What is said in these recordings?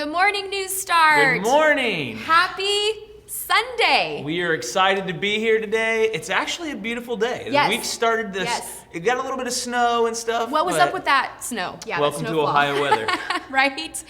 Good morning, Newstart. Good morning. Happy Sunday. We are excited to be here today. It's actually a beautiful day. Yes. The week started this. Yes. It got a little bit of snow and stuff. What was up with that snow? Yeah, welcome that to Ohio weather. Right?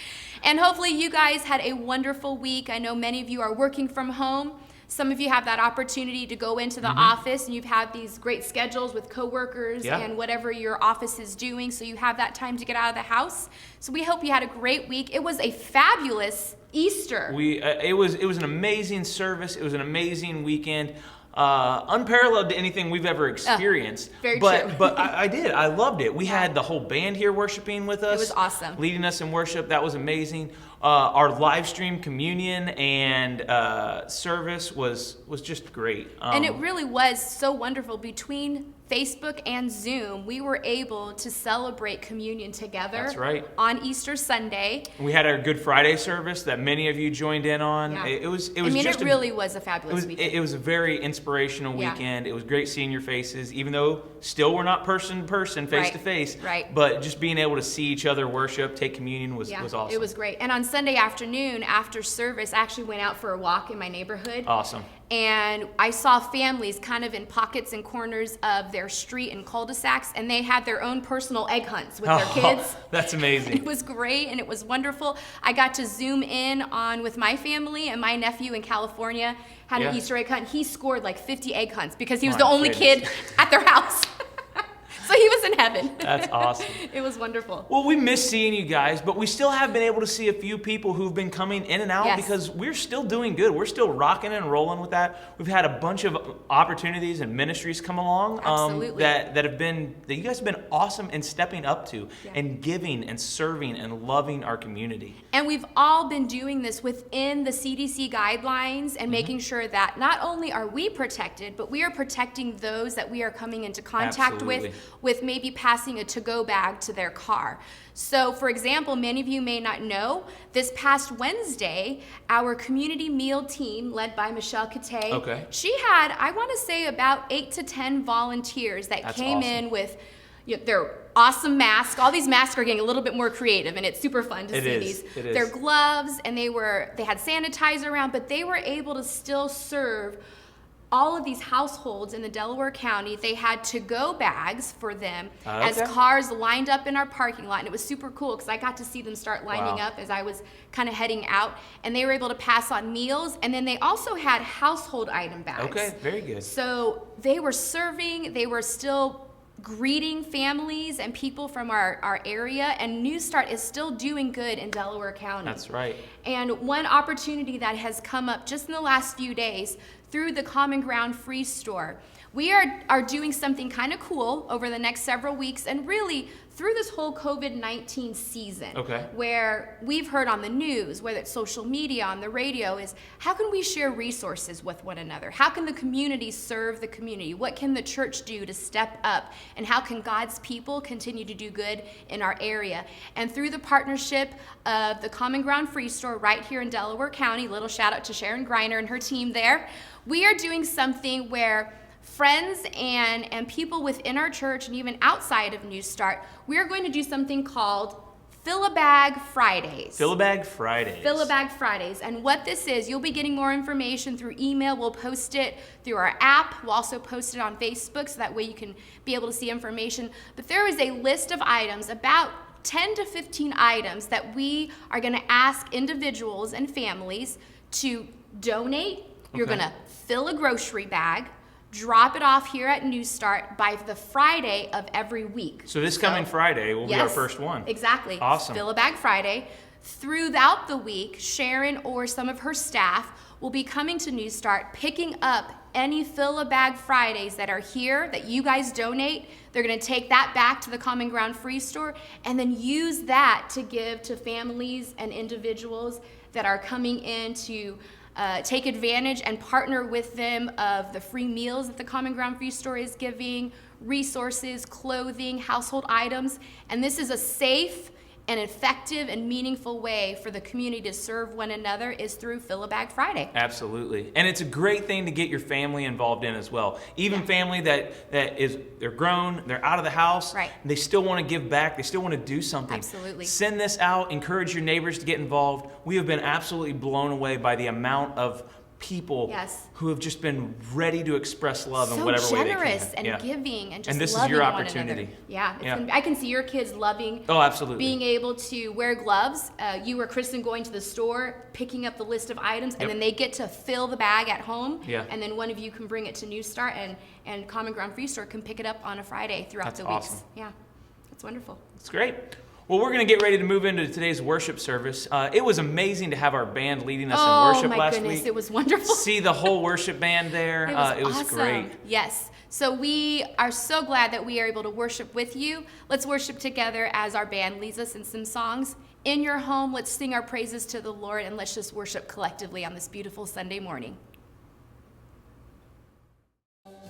And hopefully you guys had a wonderful week. I know many of you are working from home. Some of you have that opportunity to go into the office, and you've had these great schedules with coworkers and whatever your office is doing, so you have that time to get out of the house. So we hope you had a great week. It was a fabulous Easter. It was an amazing service. It was an amazing weekend. Unparalleled to anything we've ever experienced. Very but, true. But I loved it. We had the whole band here worshiping with us. It was awesome. Leading us in worship. That was amazing. Our live stream communion and service was just great. And it really was so wonderful. Between Facebook and Zoom, we were able to celebrate communion together. That's right. On Easter Sunday. We had our Good Friday service that many of you joined in on. Yeah. It really was a fabulous weekend. It was a very inspirational weekend. It was great seeing your faces, even though still we're not person to person, face to face. Right. But just being able to see each other worship, take communion was awesome. It was great. And on Sunday afternoon, after service, I actually went out for a walk in my neighborhood. Awesome. And I saw families kind of in pockets and corners of their street and cul-de-sacs, and they had their own personal egg hunts with their kids. That's amazing. It was great, and it was wonderful. I got to zoom in on with my family, and my nephew in California had an Easter egg hunt. He scored like 50 egg hunts because he was the only kid at their house. So he was in heaven. That's awesome. It was wonderful. Well, we miss seeing you guys, but we still have been able to see a few people who've been coming in and out because we're still doing good. We're still rocking and rolling with that. We've had a bunch of opportunities and ministries come along that you guys have been awesome in stepping up to and giving and serving and loving our community. And we've all been doing this within the CDC guidelines and making sure that not only are we protected, but we are protecting those that we are coming into contact with maybe passing a to-go bag to their car. So, for example, many of you may not know, this past Wednesday, our community meal team, led by Michelle Kate, she had, I want to say, about 8 to 10 volunteers that came in with their awesome masks. All these masks are getting a little bit more creative, and it's super fun to see these. Their gloves, and they had sanitizer around, but they were able to still serve all of these households in the Delaware County. They had to-go bags for them as cars lined up in our parking lot. And it was super cool because I got to see them start lining up as I was kind of heading out. And they were able to pass on meals. And then they also had household item bags. Okay, very good. So they were serving, they were still greeting families and people from our area, and Newstart is still doing good in Delaware County. That's right. And one opportunity that has come up just in the last few days through the Common Ground Free Store, we are doing something kind of cool over the next several weeks, and really through this whole COVID-19 season, where we've heard on the news, whether it's social media, on the radio, is how can we share resources with one another? How can the community serve the community? What can the church do to step up? And how can God's people continue to do good in our area? And through the partnership of the Common Ground Free Store right here in Delaware County, little shout out to Sharon Greiner and her team there, we are doing something where friends and people within our church and even outside of Newstart, we are going to do something called Fill-A-Bag Fridays. Fill-A-Bag Fridays. Fill-A-Bag Fridays. And what this is, you'll be getting more information through email. We'll post it through our app. We'll also post it on Facebook, so that way you can be able to see information. But there is a list of items, about 10 to 15 items, that we are going to ask individuals and families to donate. You're going to fill a grocery bag, drop it off here at Newstart by the Friday of every week. So this coming Friday will be our first one. Exactly. Awesome. Fill-A-Bag Friday. Throughout the week, Sharon or some of her staff will be coming to Newstart, picking up any Fill-A-Bag Fridays that are here that you guys donate. They're going to take that back to the Common Ground Free Store and then use that to give to families and individuals that are coming in to take advantage and partner with them of the free meals that the Common Ground Free Store is giving, resources, clothing, household items. And this is a safe an effective and meaningful way for the community to serve one another is through Fill a Bag Friday. Absolutely. And it's a great thing to get your family involved in as well. Even family they're grown, they're out of the house, right. They still want to give back, they still want to do something. Absolutely. Send this out, encourage your neighbors to get involved. We have been absolutely blown away by the amount of people who have just been ready to express love in whatever way they can. So generous and giving and just this loving is your one opportunity. another. I can see your kids loving absolutely. being able to wear gloves. You or Kristen going to the store, picking up the list of items, and then they get to fill the bag at home. And then one of you can bring it to Newstart, and Common Ground Free Store can pick it up on a Friday throughout the weeks. Awesome. Yeah, that's wonderful. It's great. Well, we're going to get ready to move into today's worship service. It was amazing to have our band leading us in worship last week. Oh, my goodness, it was wonderful. See the whole worship band there. It was awesome. Great. Yes. So we are so glad that we are able to worship with you. Let's worship together as our band leads us in some songs. In your home, let's sing our praises to the Lord, and let's just worship collectively on this beautiful Sunday morning. Love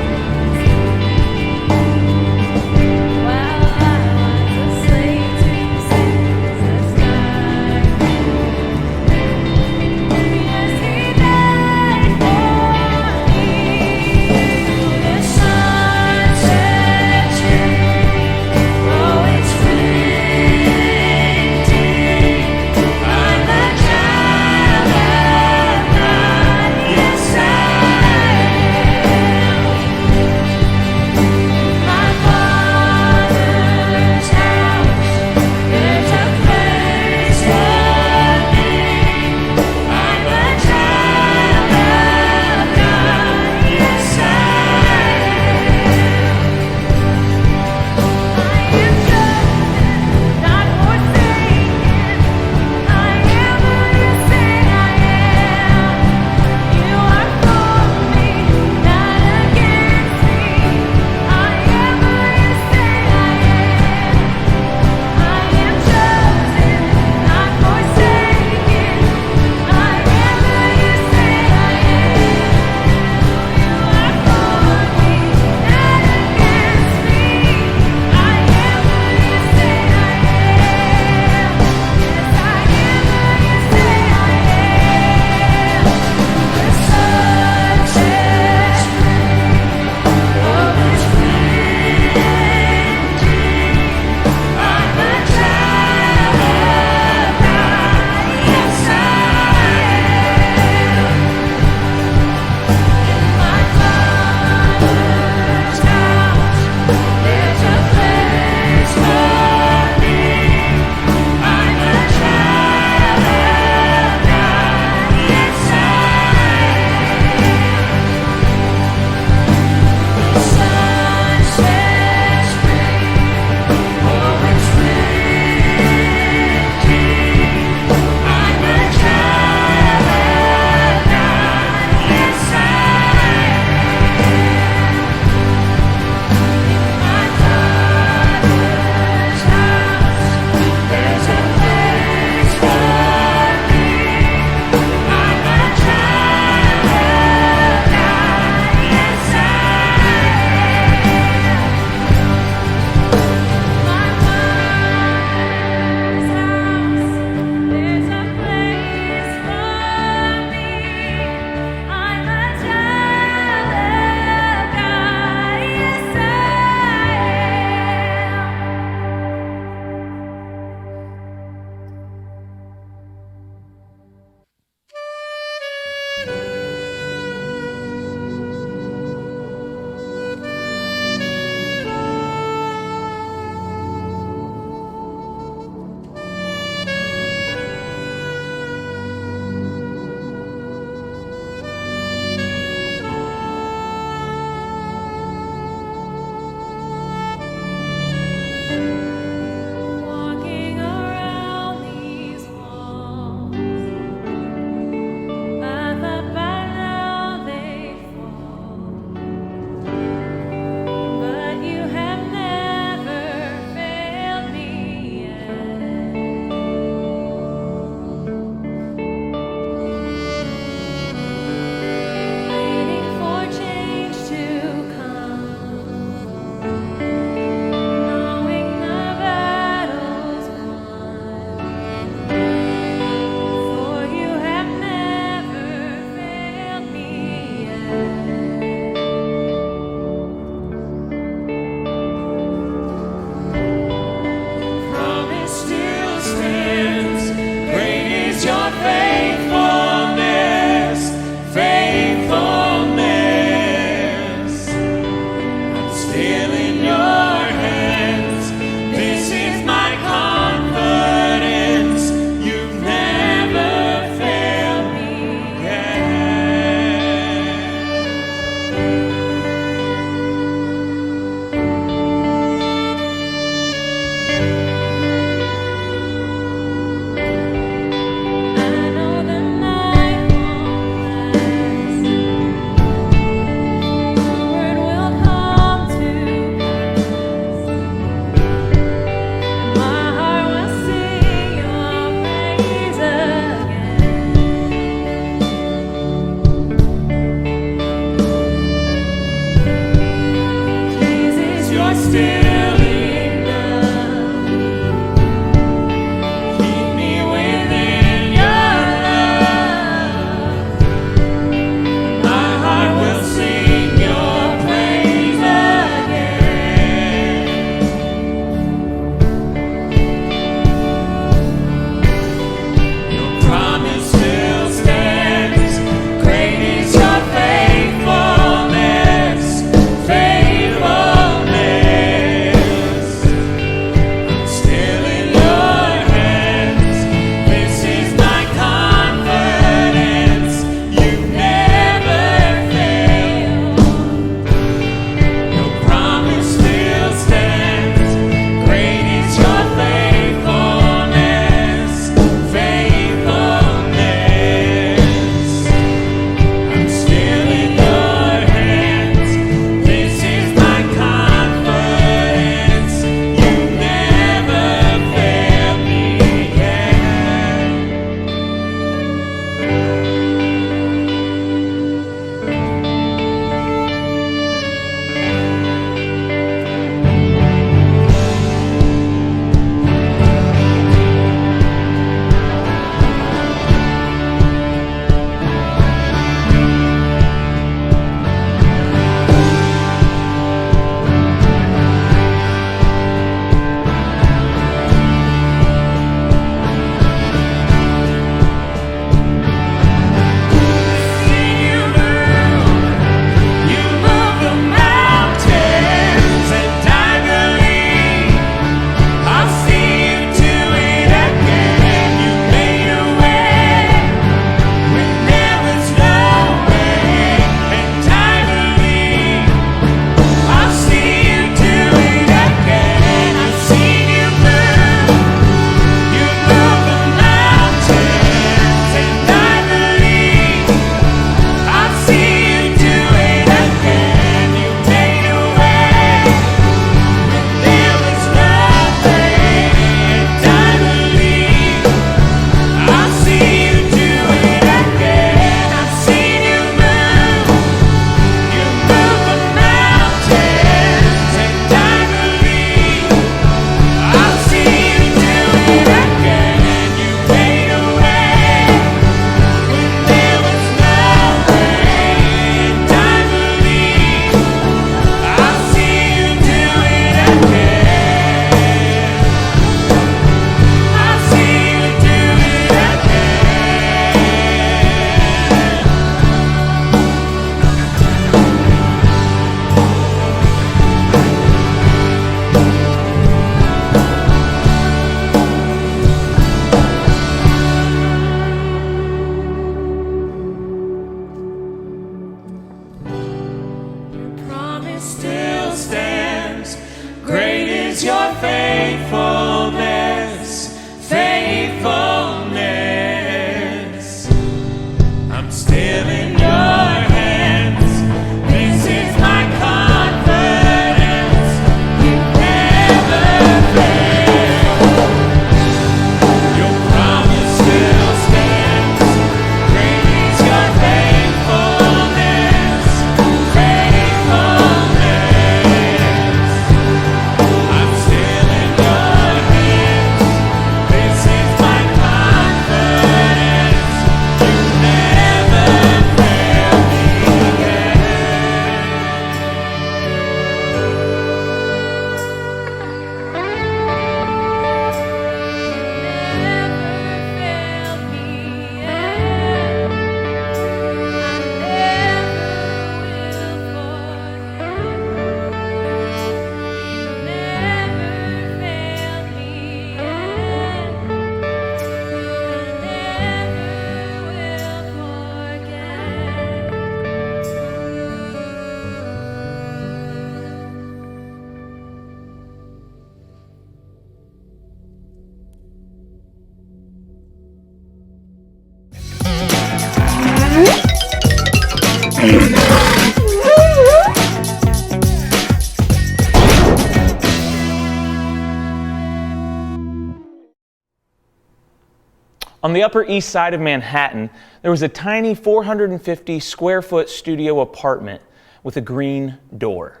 On the Upper East Side of Manhattan, there was a tiny 450 square foot studio apartment with a green door.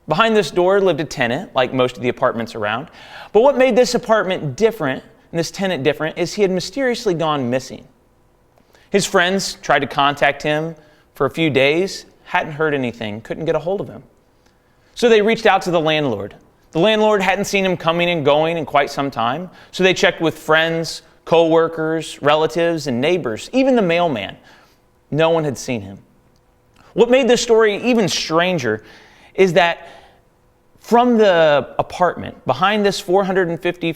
Behind this door lived a tenant, like most of the apartments around. But what made this apartment different, and this tenant different, is he had mysteriously gone missing. His friends tried to contact him for a few days, hadn't heard anything, couldn't get a hold of him. So they reached out to the landlord. The landlord hadn't seen him coming and going in quite some time, so they checked with friends, co-workers, relatives, and neighbors, even the mailman. No one had seen him. What made this story even stranger is that from the apartment, behind this 450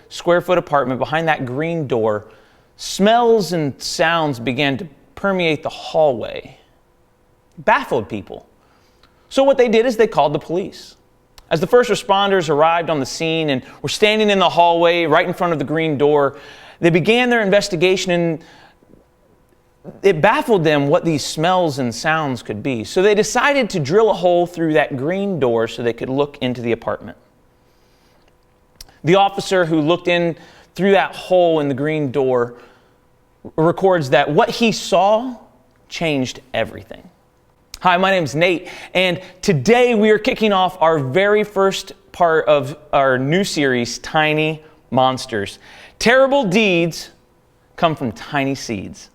square foot apartment, behind that green door, smells and sounds began to permeate the hallway. Baffled people. So what they did is they called the police. As the first responders arrived on the scene and were standing in the hallway right in front of the green door, they began their investigation, and it baffled them what these smells and sounds could be. So they decided to drill a hole through that green door so they could look into the apartment. The officer who looked in through that hole in the green door records that what he saw changed everything. Hi, my name's Nate, and today we are kicking off our very first part of our new series, Tiny Monsters. Terrible deeds come from tiny seeds.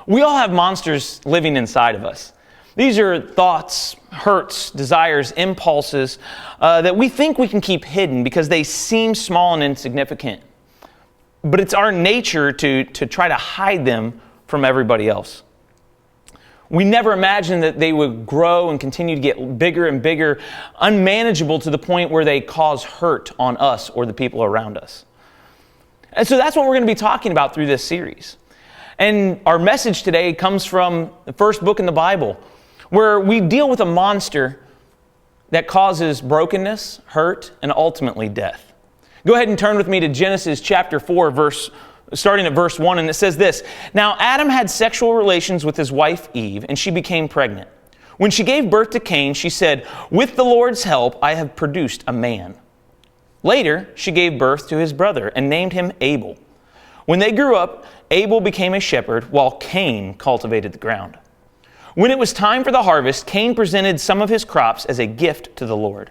We all have monsters living inside of us. These are thoughts, hurts, desires, impulses that we think we can keep hidden because they seem small and insignificant. But it's our nature to try to hide them from everybody else. We never imagined that they would grow and continue to get bigger and bigger, unmanageable to the point where they cause hurt on us or the people around us. And so that's what we're going to be talking about through this series. And our message today comes from the first book in the Bible, where we deal with a monster that causes brokenness, hurt, and ultimately death. Go ahead and turn with me to Genesis chapter 4, starting at verse 1, and it says this: Now Adam had sexual relations with his wife Eve, and she became pregnant. When she gave birth to Cain, she said, "With the Lord's help, I have produced a man." Later, she gave birth to his brother and named him Abel. When they grew up, Abel became a shepherd, while Cain cultivated the ground. When it was time for the harvest, Cain presented some of his crops as a gift to the Lord.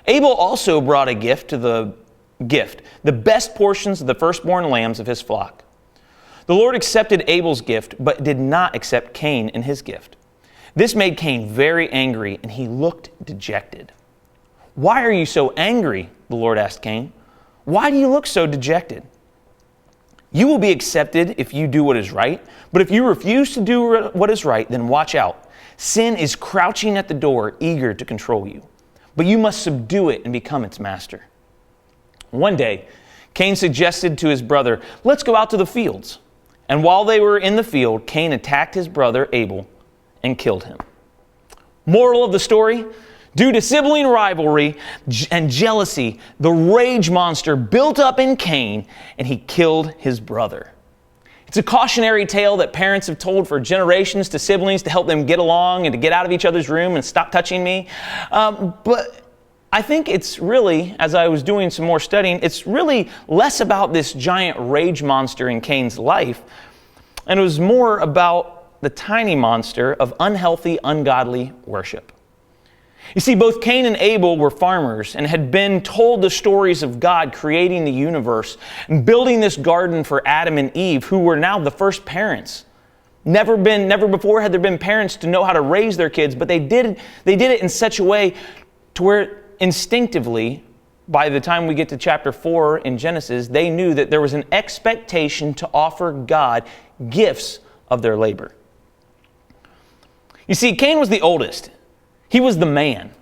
Abel also brought a gift, the best portions of the firstborn lambs of his flock. The Lord accepted Abel's gift, but did not accept Cain and his gift. This made Cain very angry, and he looked dejected. "Why are you so angry?" the Lord asked Cain. "Why do you look so dejected? You will be accepted if you do what is right, but if you refuse to do what is right, then watch out. Sin is crouching at the door, eager to control you, but you must subdue it and become its master." One day, Cain suggested to his brother, "Let's go out to the fields." And while they were in the field, Cain attacked his brother Abel and killed him. Moral of the story: due to sibling rivalry and jealousy, the rage monster built up in Cain, and he killed his brother. It's a cautionary tale that parents have told for generations to siblings to help them get along and to get out of each other's room and stop touching me. But I think it's really, as I was doing some more studying, it's really less about this giant rage monster in Cain's life, and it was more about the tiny monster of unhealthy, ungodly worship. You see, both Cain and Abel were farmers and had been told the stories of God creating the universe and building this garden for Adam and Eve, who were now the first parents. Never before had there been parents to know how to raise their kids, but they did it in such a way to where instinctively, by the time we get to chapter 4 in Genesis, they knew that there was an expectation to offer God gifts of their labor. You see, Cain was the oldest. He was the man.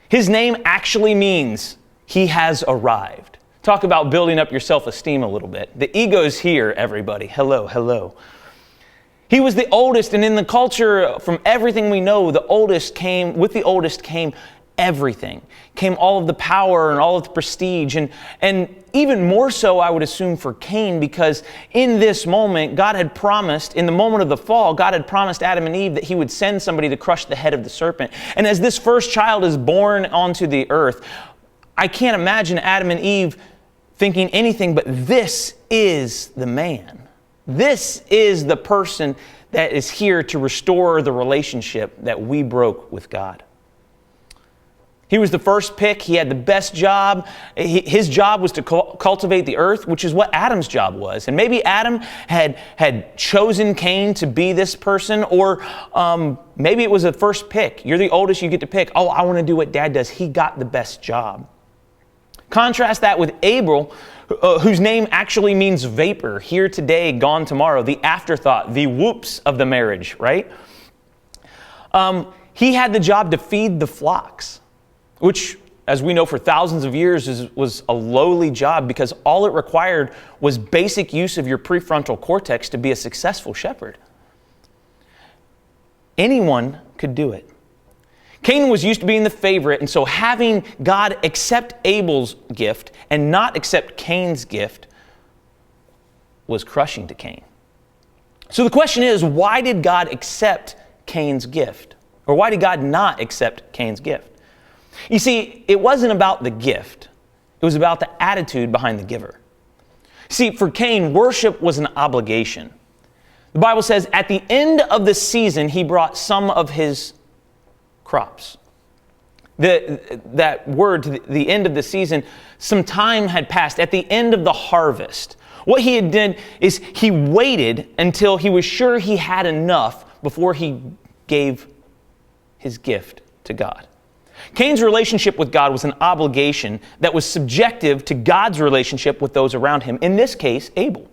His name actually means he has arrived. Talk about building up your self-esteem a little bit. The ego's here, everybody. Hello, hello. He was the oldest, and in the culture, from everything we know, with the oldest came everything. Came all of the power and all of the prestige, and even more so, I would assume, for Cain, because in this moment, God had promised, in the moment of the fall, God had promised Adam and Eve that he would send somebody to crush the head of the serpent. And as this first child is born onto the earth, I can't imagine Adam and Eve thinking anything but this is the man. This is the person that is here to restore the relationship that we broke with God. He was the first pick. He had the best job. His job was to cultivate the earth, which is what Adam's job was. And maybe Adam had chosen Cain to be this person, or maybe it was a first pick. You're the oldest, you get to pick. Oh, I want to do what Dad does. He got the best job. Contrast that with Abel, whose name actually means vapor. Here today, gone tomorrow. The afterthought, the whoops of the marriage, right? He had the job to feed the flocks, which, as we know, for thousands of years was a lowly job because all it required was basic use of your prefrontal cortex to be a successful shepherd. Anyone could do it. Cain was used to being the favorite, and so having God accept Abel's gift and not accept Cain's gift was crushing to Cain. So the question is, why did God accept Cain's gift? Or why did God not accept Cain's gift? You see, it wasn't about the gift. It was about the attitude behind the giver. See, for Cain, worship was an obligation. The Bible says at the end of the season, he brought some of his crops. That word, the end of the season, some time had passed. At the end of the harvest, what he had done is he waited until he was sure he had enough before he gave his gift to God. Cain's relationship with God was an obligation that was subjective to God's relationship with those around him, in this case, Abel.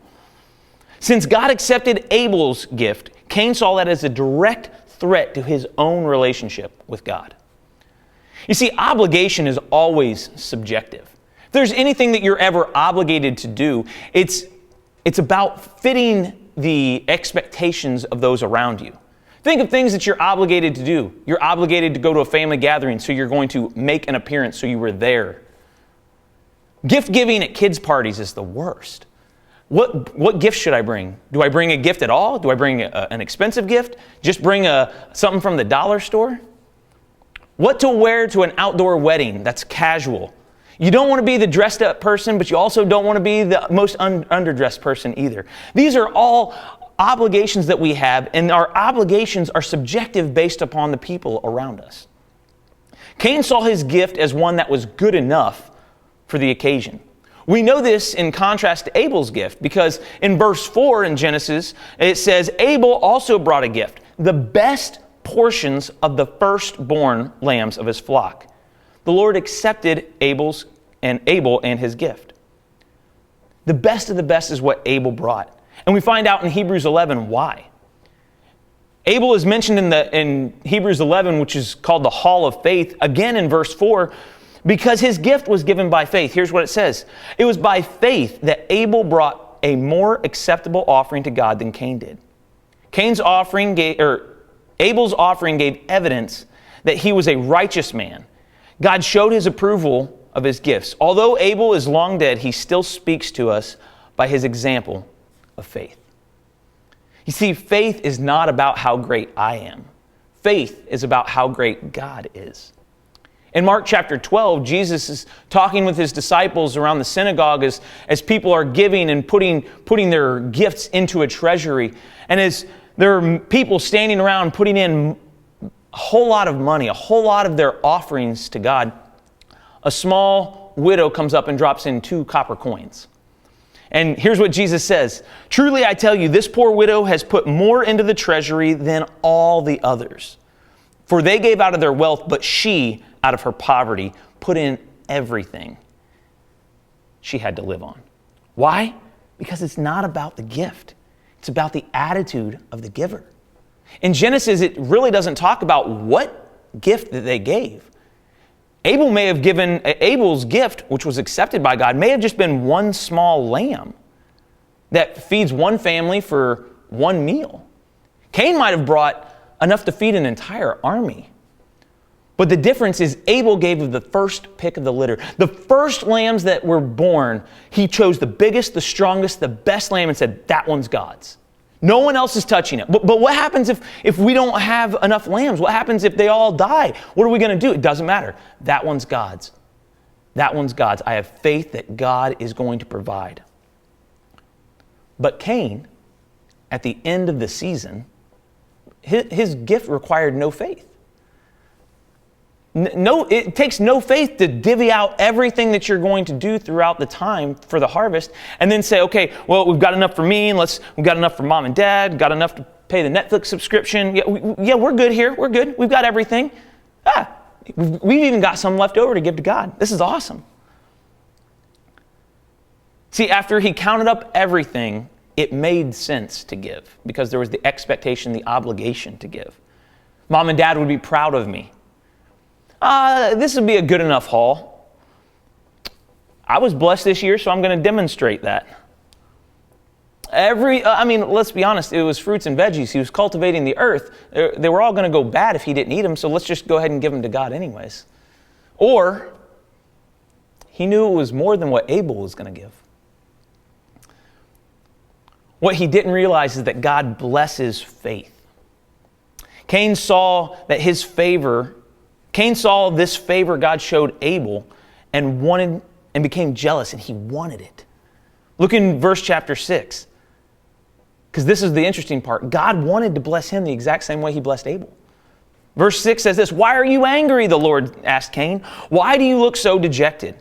Since God accepted Abel's gift, Cain saw that as a direct threat to his own relationship with God. You see, obligation is always subjective. If there's anything that you're ever obligated to do, it's about fitting the expectations of those around you. Think of things that you're obligated to do. You're obligated to go to a family gathering, so you're going to make an appearance so you were there. Gift giving at kids' parties is the worst. What gift should I bring? Do I bring a gift at all? Do I bring an expensive gift? Just bring something from the dollar store? What to wear to an outdoor wedding that's casual? You don't want to be the dressed up person, but you also don't want to be the most underdressed person either. These are all obligations that we have, and our obligations are subjective based upon the people around us. Cain saw his gift as one that was good enough for the occasion. We know this in contrast to Abel's gift, because in verse 4 in Genesis, it says, Abel also brought a gift, the best portions of the firstborn lambs of his flock. The Lord accepted Abel and his gift. The best of the best is what Abel brought. And we find out in Hebrews 11 why. Abel is mentioned in Hebrews 11, which is called the Hall of Faith, again in verse 4, because his gift was given by faith. Here's what it says. It was by faith that Abel brought a more acceptable offering to God than Cain did. Abel's offering gave evidence that he was a righteous man. God showed his approval of his gifts. Although Abel is long dead, he still speaks to us by his example of faith. You see, faith is not about how great I am. Faith is about how great God is. In Mark chapter 12, Jesus is talking with his disciples around the synagogue as people are giving and putting their gifts into a treasury. And as there are people standing around putting in a whole lot of money, a whole lot of their offerings to God, a small widow comes up and drops in 2 copper coins. And here's what Jesus says. Truly I tell you, this poor widow has put more into the treasury than all the others. For they gave out of their wealth, but she, out of her poverty, put in everything she had to live on. Why? Because it's not about the gift. It's about the attitude of the giver. In Genesis, it really doesn't talk about what gift that they gave. Abel's gift, which was accepted by God, may have just been one small lamb that feeds one family for one meal. Cain might have brought enough to feed an entire army. But the difference is Abel gave of the first pick of the litter. The first lambs that were born, he chose the biggest, the strongest, the best lamb and said, that one's God's. No one else is touching it. But what happens if we don't have enough lambs? What happens if they all die? What are we going to do? It doesn't matter. That one's God's. That one's God's. I have faith that God is going to provide. But Cain, at the end of the season, his gift required no faith. It takes no faith to divvy out everything that you're going to do throughout the time for the harvest and then say, okay, well, we've got enough for me, and we've got enough for mom and dad, got enough to pay the Netflix subscription. Yeah, we're good here. We're good. We've got everything. We've even got some left over to give to God. This is awesome. See, after he counted up everything, it made sense to give because there was the expectation, the obligation to give. Mom and dad would be proud of me. This would be a good enough haul. I was blessed this year, so I'm going to demonstrate that. Let's be honest, it was fruits and veggies. He was cultivating the earth. They were all going to go bad if he didn't eat them, so let's just go ahead and give them to God anyways. Or he knew it was more than what Abel was going to give. What he didn't realize is that God blesses faith. Cain saw this favor God showed Abel and became jealous, and he wanted it. Look in verse chapter 6. Because this is the interesting part. God wanted to bless him the exact same way he blessed Abel. Verse 6 says this, "Why are you angry?" the Lord asked Cain. "Why do you look so dejected?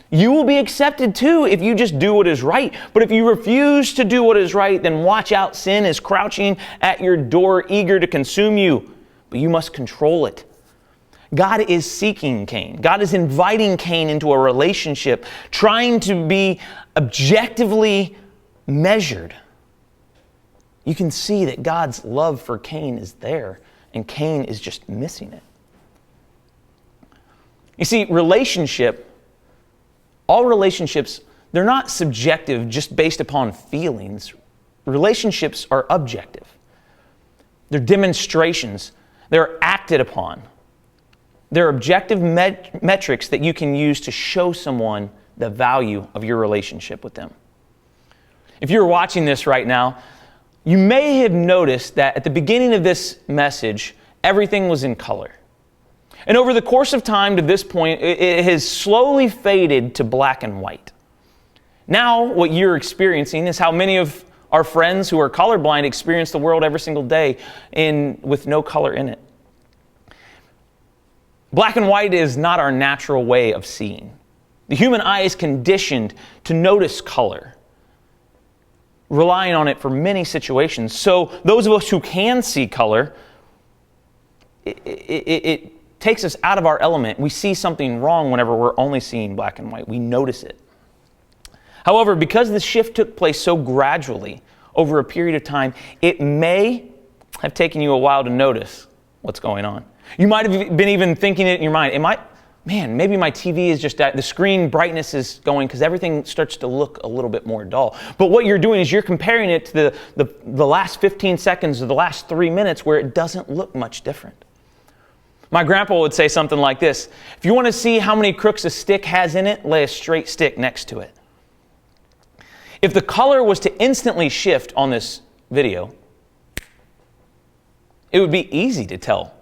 You will be accepted too if you just do what is right. But if you refuse to do what is right, then watch out. Sin is crouching at your door, eager to consume you. But you must control it." God is seeking Cain. God is inviting Cain into a relationship, trying to be objectively measured. You can see that God's love for Cain is there, and Cain is just missing it. You see, all relationships, they're not subjective just based upon feelings. Relationships are objective. They're demonstrations. They're acted upon. They're objective metrics that you can use to show someone the value of your relationship with them. If you're watching this right now, you may have noticed that at the beginning of this message, everything was in color. And over the course of time to this point, it has slowly faded to black and white. Now, what you're experiencing is how many of our friends who are colorblind experience the world every single day with no color in it. Black and white is not our natural way of seeing. The human eye is conditioned to notice color, relying on it for many situations. So those of us who can see color, it takes us out of our element. We see something wrong whenever we're only seeing black and white. We notice it. However, because the shift took place so gradually over a period of time, it may have taken you a while to notice what's going on. You might have been even thinking it in your mind. Maybe my TV is just, the screen brightness is going because everything starts to look a little bit more dull. But what you're doing is you're comparing it to the last 15 seconds or the last 3 minutes where it doesn't look much different. My grandpa would say something like this: if you want to see how many crooks a stick has in it, lay a straight stick next to it. If the color was to instantly shift on this video, it would be easy to tell.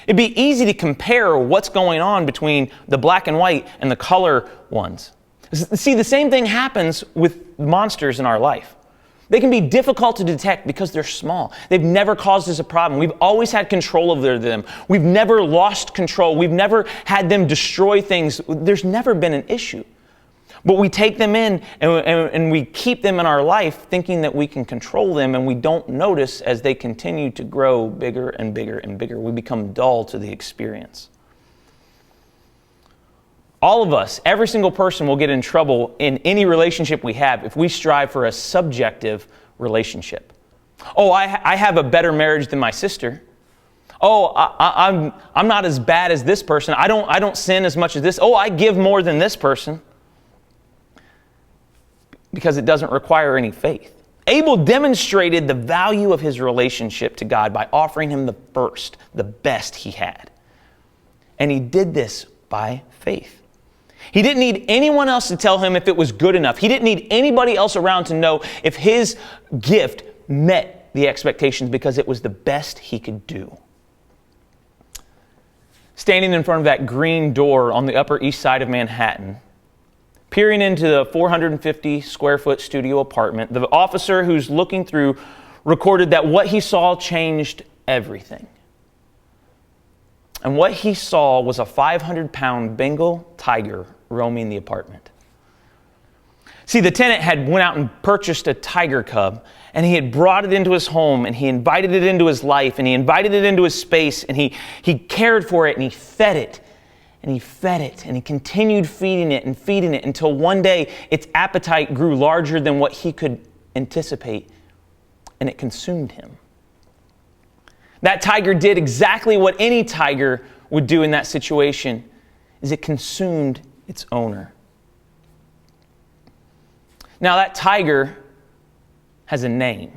It'd be easy to compare what's going on between the black and white and the color ones. See, the same thing happens with monsters in our life. They can be difficult to detect because they're small. They've never caused us a problem. We've always had control over them. We've never lost control. We've never had them destroy things. There's never been an issue. But we take them in and we keep them in our life thinking that we can control them, and we don't notice as they continue to grow bigger and bigger and bigger. We become dull to the experience. All of us, every single person will get in trouble in any relationship we have if we strive for a subjective relationship. Oh, I have a better marriage than my sister. Oh, I'm not as bad as this person. I don't sin as much as this. Oh, I give more than this person. Because it doesn't require any faith. Abel demonstrated the value of his relationship to God by offering him the best he had. And he did this by faith. He didn't need anyone else to tell him if it was good enough. He didn't need anybody else around to know if his gift met the expectations, because it was the best he could do. Standing in front of that green door on the Upper East Side of Manhattan, peering into the 450 square foot studio apartment, the officer who's looking through recorded that what he saw changed everything. And what he saw was a 500-pound Bengal tiger roaming the apartment. See, the tenant had went out and purchased a tiger cub, and he had brought it into his home, and he invited it into his life, and he invited it into his space, and he cared for it, and he fed it, and he fed it, and he continued feeding it until one day its appetite grew larger than what he could anticipate, and it consumed him. That tiger did exactly what any tiger would do in that situation, is it consumed its owner. Now that tiger has a name,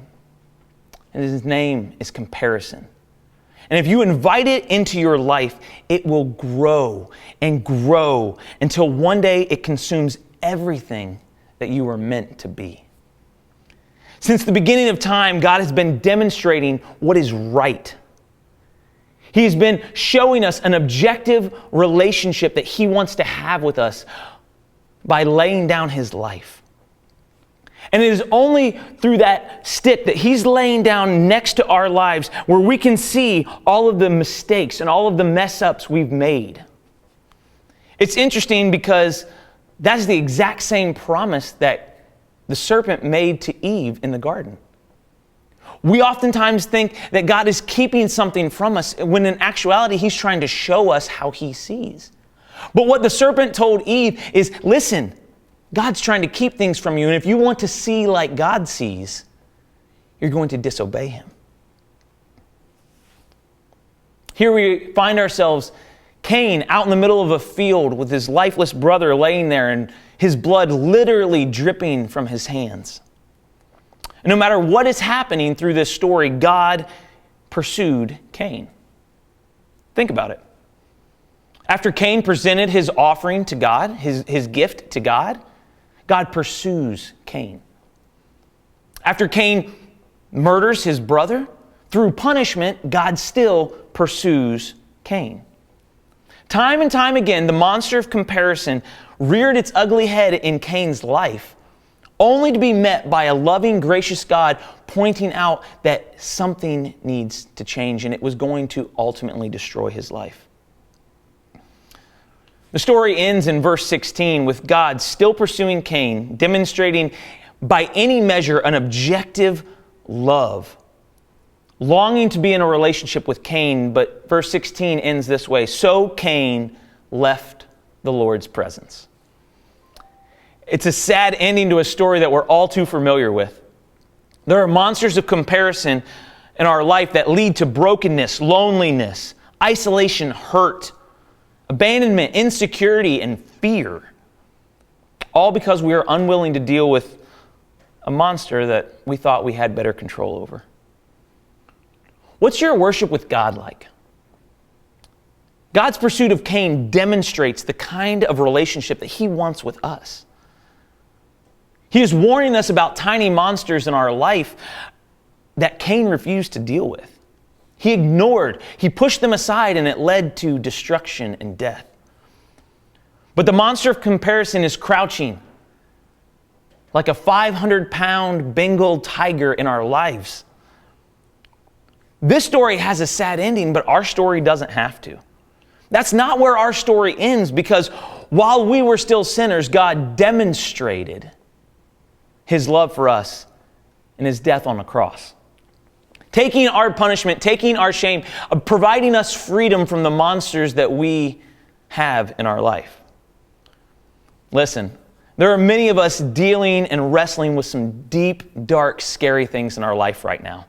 and his name is comparison. And if you invite it into your life, it will grow and grow until one day it consumes everything that you were meant to be. Since the beginning of time, God has been demonstrating what is right. He's been showing us an objective relationship that He wants to have with us by laying down His life. And it is only through that stick that He's laying down next to our lives where we can see all of the mistakes and all of the mess-ups we've made. It's interesting because that's the exact same promise that the serpent made to Eve in the garden. We oftentimes think that God is keeping something from us, when in actuality, He's trying to show us how He sees. But what the serpent told Eve is, listen, God's trying to keep things from you, and if you want to see like God sees, you're going to disobey Him. Here we find ourselves, Cain out in the middle of a field with his lifeless brother laying there and his blood literally dripping from his hands. And no matter what is happening through this story, God pursued Cain. Think about it. After Cain presented his offering to God, his gift to God, God pursues Cain. After Cain murders his brother, through punishment, God still pursues Cain. Time and time again, the monster of comparison reared its ugly head in Cain's life, only to be met by a loving, gracious God pointing out that something needs to change, and it was going to ultimately destroy his life. The story ends in verse 16 with God still pursuing Cain, demonstrating by any measure an objective love, longing to be in a relationship with Cain. But verse 16 ends this way: so Cain left the Lord's presence. It's a sad ending to a story that we're all too familiar with. There are monsters of comparison in our life that lead to brokenness, loneliness, isolation, hurt, abandonment, insecurity, and fear. All because we are unwilling to deal with a monster that we thought we had better control over. What's your worship with God like? God's pursuit of Cain demonstrates the kind of relationship that He wants with us. He is warning us about tiny monsters in our life that Cain refused to deal with. He ignored, he pushed them aside, and it led to destruction and death. But the monster of comparison is crouching like a 500-pound Bengal tiger in our lives. This story has a sad ending, but our story doesn't have to. That's not where our story ends, because while we were still sinners, God demonstrated His love for us in His death on the cross. Taking our punishment, taking our shame, providing us freedom from the monsters that we have in our life. Listen, there are many of us dealing and wrestling with some deep, dark, scary things in our life right now.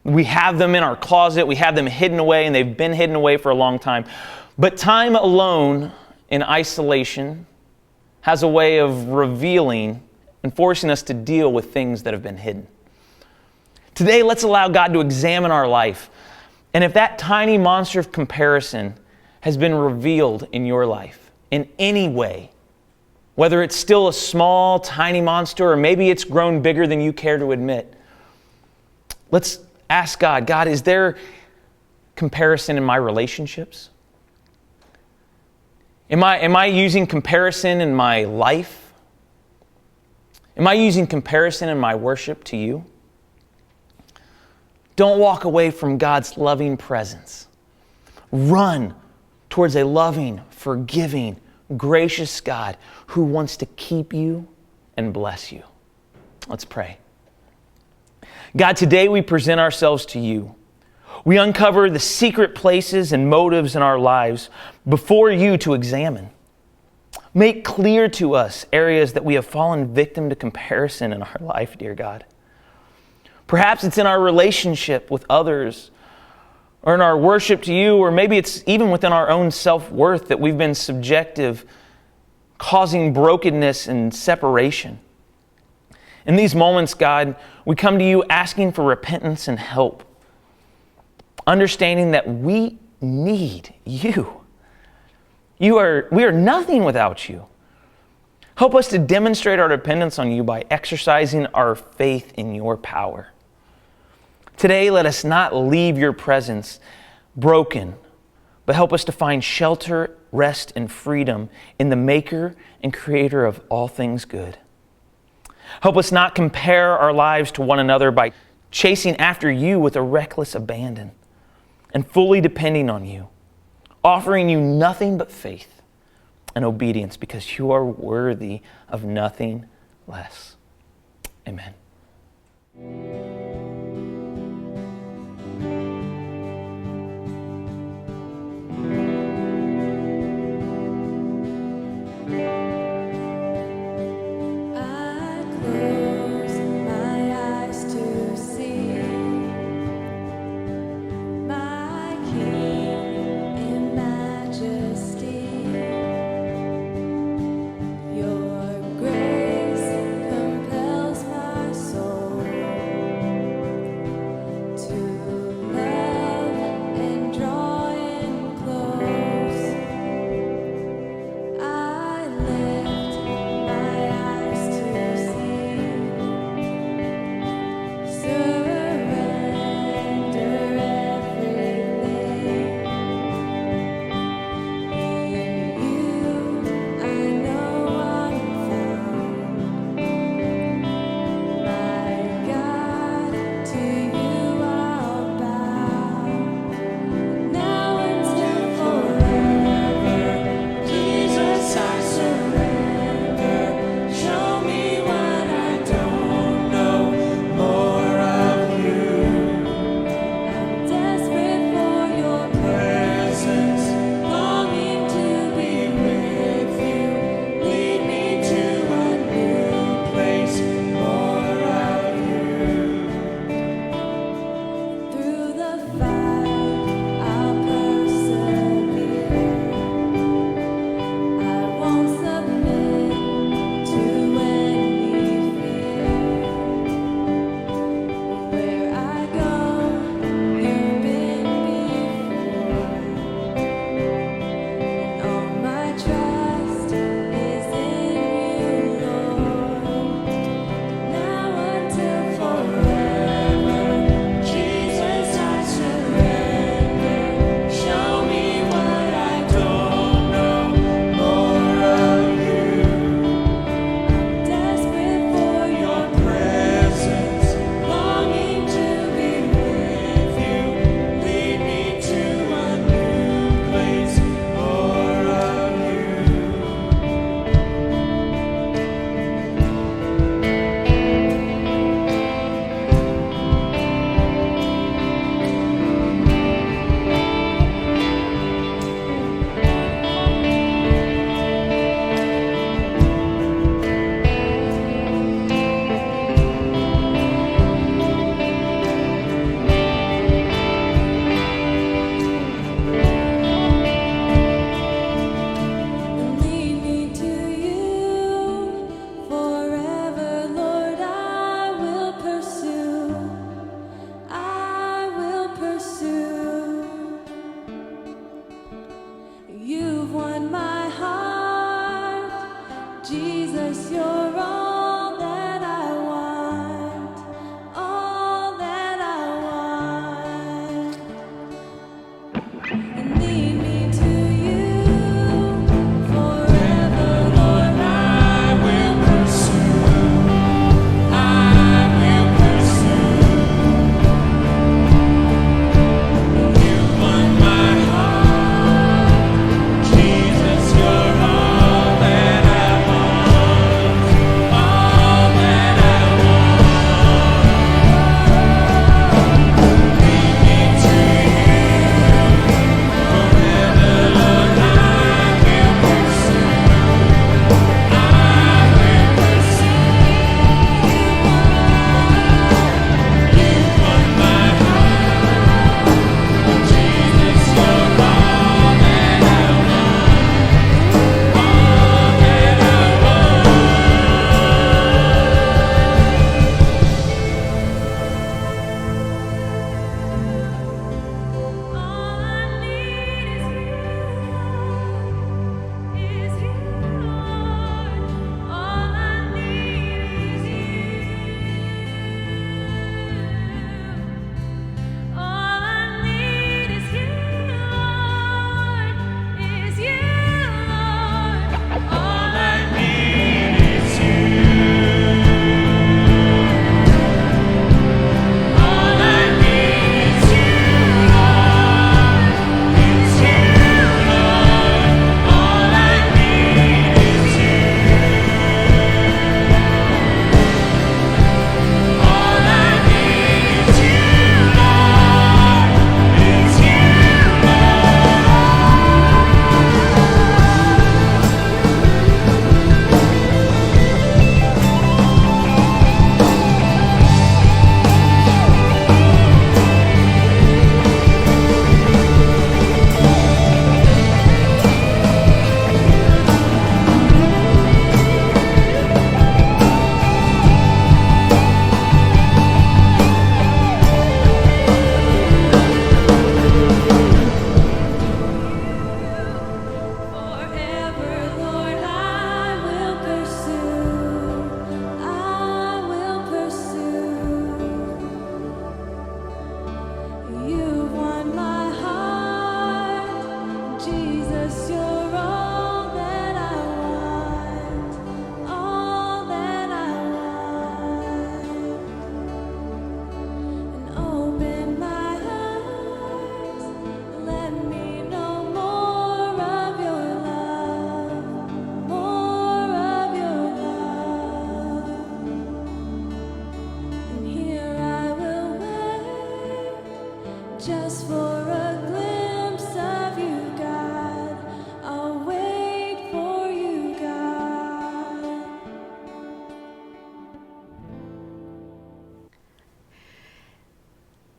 We have them in our closet, we have them hidden away, and they've been hidden away for a long time. But time alone in isolation has a way of revealing and forcing us to deal with things that have been hidden. Today, let's allow God to examine our life. And if that tiny monster of comparison has been revealed in your life in any way, whether it's still a small, tiny monster, or maybe it's grown bigger than you care to admit, let's ask God, God, is there comparison in my relationships? Am I using comparison in my life? Am I using comparison in my worship to you? Don't walk away from God's loving presence. Run towards a loving, forgiving, gracious God who wants to keep you and bless you. Let's pray. God, today we present ourselves to you. We uncover the secret places and motives in our lives before you to examine. Make clear to us areas that we have fallen victim to comparison in our life, dear God. Perhaps it's in our relationship with others, or in our worship to you, or maybe it's even within our own self-worth that we've been subjective, causing brokenness and separation. In these moments, God, we come to you asking for repentance and help, understanding that we need you. We are nothing without you. Help us to demonstrate our dependence on you by exercising our faith in your power. Today, let us not leave your presence broken, but help us to find shelter, rest, and freedom in the Maker and Creator of all things good. Help us not compare our lives to one another by chasing after you with a reckless abandon and fully depending on you, offering you nothing but faith and obedience because you are worthy of nothing less. Amen.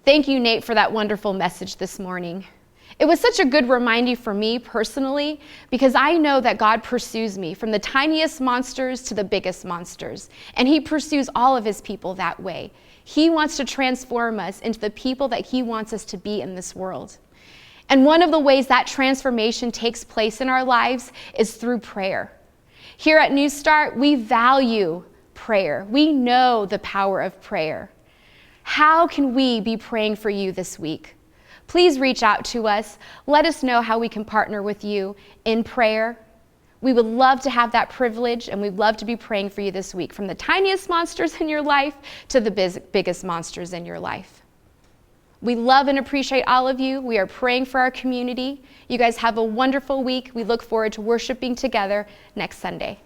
Thank you, Nate, for that wonderful message this morning. It was such a good reminder for me personally, because I know that God pursues me from the tiniest monsters to the biggest monsters, and he pursues all of his people that way. He wants to transform us into the people that he wants us to be in this world. And one of the ways that transformation takes place in our lives is through prayer. Here at Newstart, we value prayer. We know the power of prayer. How can we be praying for you this week? Please reach out to us. Let us know how we can partner with you in prayer. We would love to have that privilege, and we'd love to be praying for you this week, from the tiniest monsters in your life to the biggest monsters in your life. We love and appreciate all of you. We are praying for our community. You guys have a wonderful week. We look forward to worshiping together next Sunday.